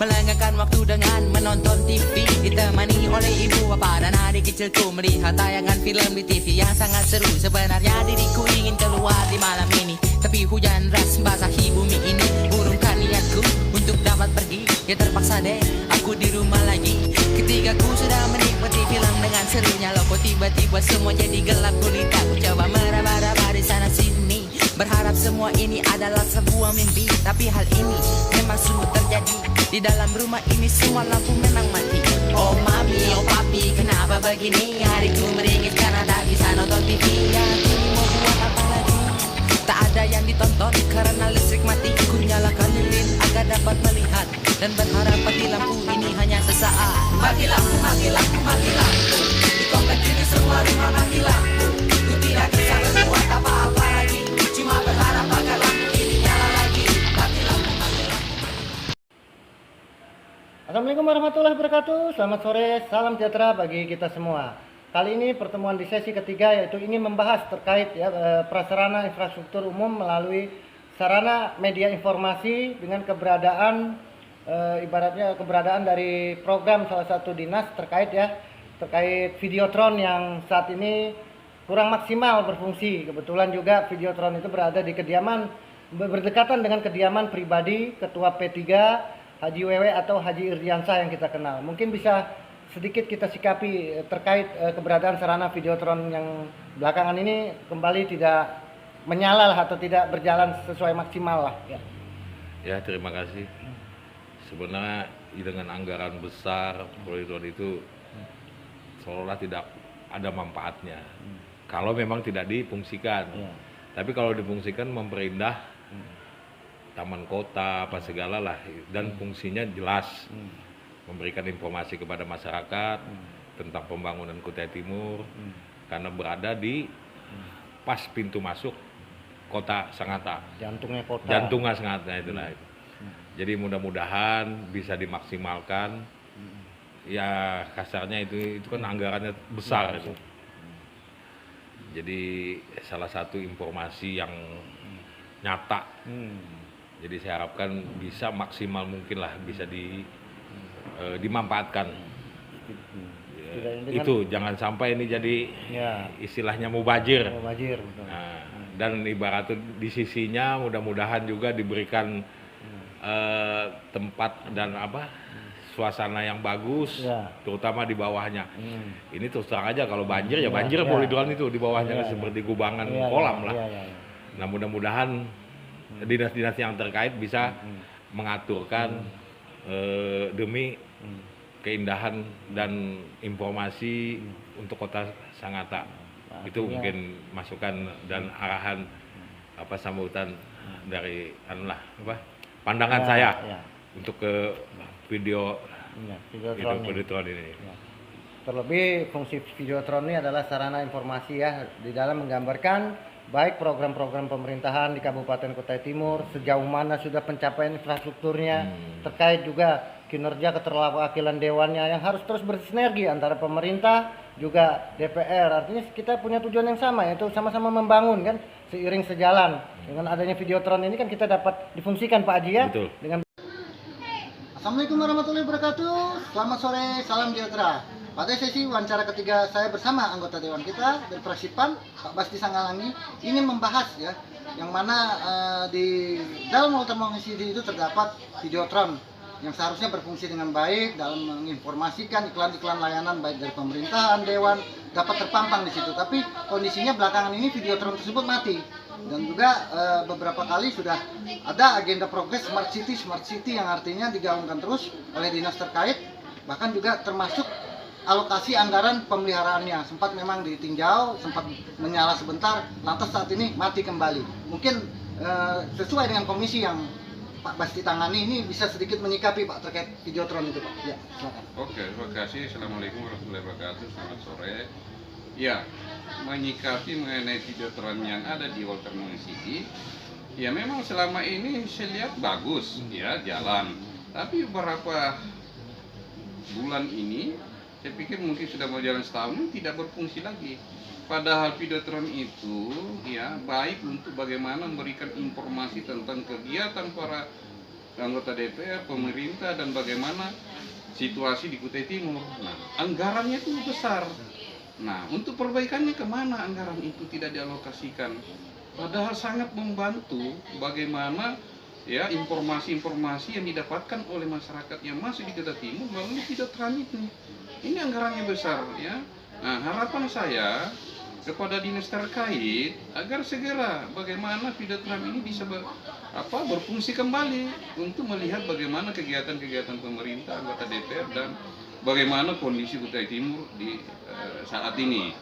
melengahkan waktu dengan menonton TV, ditemani oleh ibu bapa dan adik kecilku, melihat tayangan film di TV yang sangat seru. Sebenarnya diriku ingin keluar di malam ini, tapi hujan deras membasahi bumi ini. Urungkan niatku untuk dapat pergi, ya terpaksa deh aku di rumah lagi. Ketika ku sudah menikmati film dengan serunya, loh tiba-tiba semua jadi gelap gulita. Ku coba meraba-raba di sana sini, berharap semua ini adalah sebuah mimpi, tapi hal ini memang sungguh terjadi. Di dalam rumah ini semua lampu memang mati. Oh mami, oh papi, kenapa begini? Hariku meringis karena tak bisa nonton TV. Ya kini mau buat apa lagi? Tak ada yang ditonton karena listrik mati. Ku nyalakan lilin agar dapat melihat dan berharap mati lampu ini hanya sesaat. Mati lampu, mati lampu, mati lampu. Di komplek ini semua rumah mati lampu. Ku tidak bisa berbuat apa-apa lagi, cuma berharap agar lampu ini nyala lagi. Mati lampu, mati lampu. Assalamualaikum warahmatullahi wabarakatuh. Selamat sore, salam sejahtera bagi kita semua. Kali ini pertemuan di sesi ketiga, yaitu ingin membahas terkait prasarana infrastruktur umum melalui sarana media informasi dengan keberadaan ibaratnya keberadaan dari program salah satu dinas terkait Videotron yang saat ini kurang maksimal berfungsi. Kebetulan juga Videotron itu berada di kediaman berdekatan dengan kediaman pribadi Ketua P3 Haji Wewe atau Haji Irdiansyah yang kita kenal. Mungkin bisa sedikit kita sikapi terkait keberadaan sarana Videotron yang belakangan ini kembali tidak menyala atau tidak berjalan sesuai maksimal lah. Ya, terima kasih. Sebenarnya dengan anggaran besar Videotron itu seolah tidak ada manfaatnya. Kalau memang tidak difungsikan. Tapi kalau difungsikan memperindah taman kota apa segala lah, dan fungsinya jelas. Memberikan informasi kepada masyarakat tentang pembangunan Kutai Timur karena berada di pas pintu masuk kota Sangatta, Jantungnya kota. Jantungnya Sangatta itulah itu. Jadi mudah-mudahan bisa dimaksimalkan. Ya kasarnya itu kan anggarannya besar itu. Jadi salah satu informasi yang nyata. Jadi saya harapkan bisa maksimal mungkin lah, bisa dimanfaatkan. Itu jangan sampai ini jadi istilahnya mubazir. Nah, dan ibarat di sisinya mudah-mudahan juga diberikan tempat dan suasana yang bagus, terutama di bawahnya. Ini terus terang aja kalau banjir ya banjir Videotron itu di bawahnya seperti gubangan kolam lah. Nah mudah-mudahan dinas-dinas yang terkait bisa mengaturkan demi keindahan dan informasi untuk kota Sangatta. Itu mungkin masukan dan arahan sambutan dari pandangan saya untuk ke Videotron ini. Terlebih fungsi Videotron ini adalah sarana informasi di dalam menggambarkan baik program-program pemerintahan di Kabupaten Kutai Timur, sejauh mana sudah pencapaian infrastrukturnya, terkait juga kinerja keterwakilan dewannya yang harus terus bersinergi antara pemerintah juga DPR. Artinya kita punya tujuan yang sama, yaitu sama-sama membangun kan, seiring sejalan. Dengan adanya Videotron ini kan kita dapat difungsikan Pak Haji ya. Betul. Assalamualaikum warahmatullahi wabarakatuh. Selamat sore, salam sejahtera. Pada sesi wawancara ketiga saya bersama anggota Dewan kita dari Fraksi PAN, Pak Basti Sanggalangi, ingin membahas yang mana di dalam Walter Mongisi itu terdapat Videotron yang seharusnya berfungsi dengan baik dalam menginformasikan iklan-iklan layanan baik dari pemerintahan, dewan dapat terpampang di situ. Tapi kondisinya belakangan ini Videotron tersebut mati. Dan juga beberapa kali sudah ada agenda progres Smart City yang artinya digaungkan terus oleh dinas terkait, bahkan juga termasuk alokasi anggaran pemeliharaannya sempat memang ditinjau, sempat menyala sebentar, lantas saat ini mati kembali. Mungkin sesuai dengan komisi yang Pak Basti tangani ini bisa sedikit menyikapi Pak terkait Videotron itu Pak. Ya, silakan. Oke, terima kasih. Assalamualaikum warahmatullahi wabarakatuh. Selamat sore. Ya, menyikapi mengenai Videotron yang ada di Walter Mongisi, ya memang selama ini saya lihat bagus ya jalan. Tapi beberapa bulan ini saya pikir mungkin sudah mau jalan setahun ini tidak berfungsi lagi. Padahal Videotron itu ya baik untuk bagaimana memberikan informasi tentang kegiatan para anggota DPR, pemerintah, dan bagaimana situasi di Kutai Timur. Nah, anggarannya itu besar. Nah, untuk perbaikannya kemana anggaran itu tidak dialokasikan? Padahal sangat membantu bagaimana ya informasi-informasi yang didapatkan oleh masyarakat yang masuk di Kutai Timur melalui Videotron ini. Ini anggarannya besar ya. Nah, harapan saya kepada dinas terkait agar segera bagaimana Videotron ini bisa berfungsi kembali untuk melihat bagaimana kegiatan-kegiatan pemerintah, anggota DPR, dan bagaimana kondisi Kutai Timur di saat ini.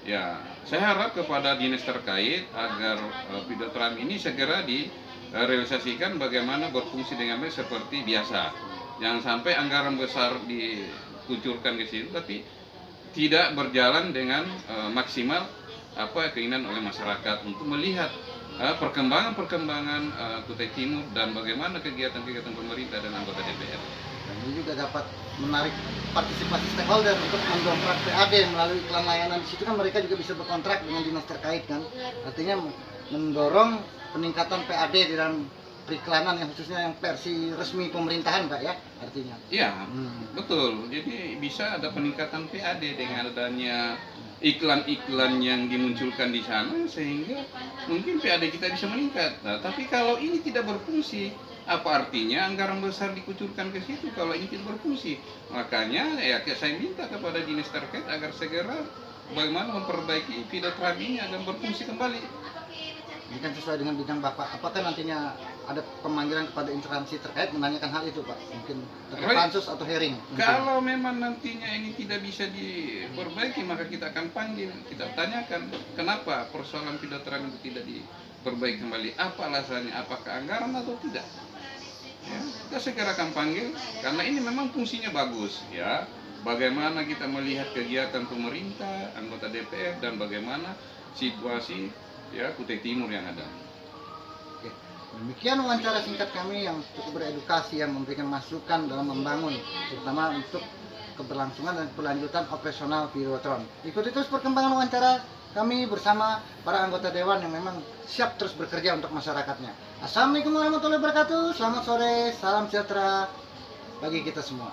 Ya, saya harap kepada dinas terkait agar Videotron ini segera direalisasikan bagaimana berfungsi dengan baik seperti biasa. Jangan sampai anggaran besar dikucurkan ke situ tapi tidak berjalan dengan maksimal keinginan oleh masyarakat untuk melihat perkembangan-perkembangan Kutai Timur dan bagaimana kegiatan-kegiatan pemerintah dan anggota DPR. Dan ini juga dapat menarik partisipasi stakeholder untuk mendongkrak PAD melalui iklan layanan. Di situ kan mereka juga bisa berkontrak dengan dinas terkait kan. Artinya mendorong peningkatan PAD di dalam periklanan yang khususnya yang versi resmi pemerintahan Pak ya artinya. Iya, betul. Jadi bisa ada peningkatan PAD dengan adanya iklan-iklan yang dimunculkan di sana sehingga mungkin PAD kita bisa meningkat. Nah, tapi kalau ini tidak berfungsi, apa artinya anggaran besar dikucurkan ke situ kalau ini tidak berfungsi? Makanya ya saya minta kepada dinas terkait agar segera bagaimana memperbaiki Videotron ini agar berfungsi kembali. Ini kan sesuai dengan bidang Bapak. Apakah nantinya ada pemanggilan kepada instansi terkait menanyakan hal itu Pak? Mungkin pansus atau hearing? Kalau memang nantinya ini tidak bisa diperbaiki maka kita akan panggil, kita tanyakan kenapa persoalan Videotron itu tidak diperbaiki kembali, apa alasannya, apakah anggaran atau tidak. Ya, kita segera akan panggil karena ini memang fungsinya bagus ya. Bagaimana kita melihat kegiatan pemerintah, anggota DPR, dan bagaimana situasi ya Kutai Timur yang ada. Oke. Demikian wawancara singkat kami yang cukup beredukasi yang memberikan masukan dalam membangun terutama untuk keberlangsungan dan kelanjutan operasional Videotron. Ikuti terus perkembangan wawancara kami bersama para anggota dewan yang memang siap terus bekerja untuk masyarakatnya. Assalamualaikum warahmatullahi wabarakatuh. Selamat sore, salam sejahtera bagi kita semua.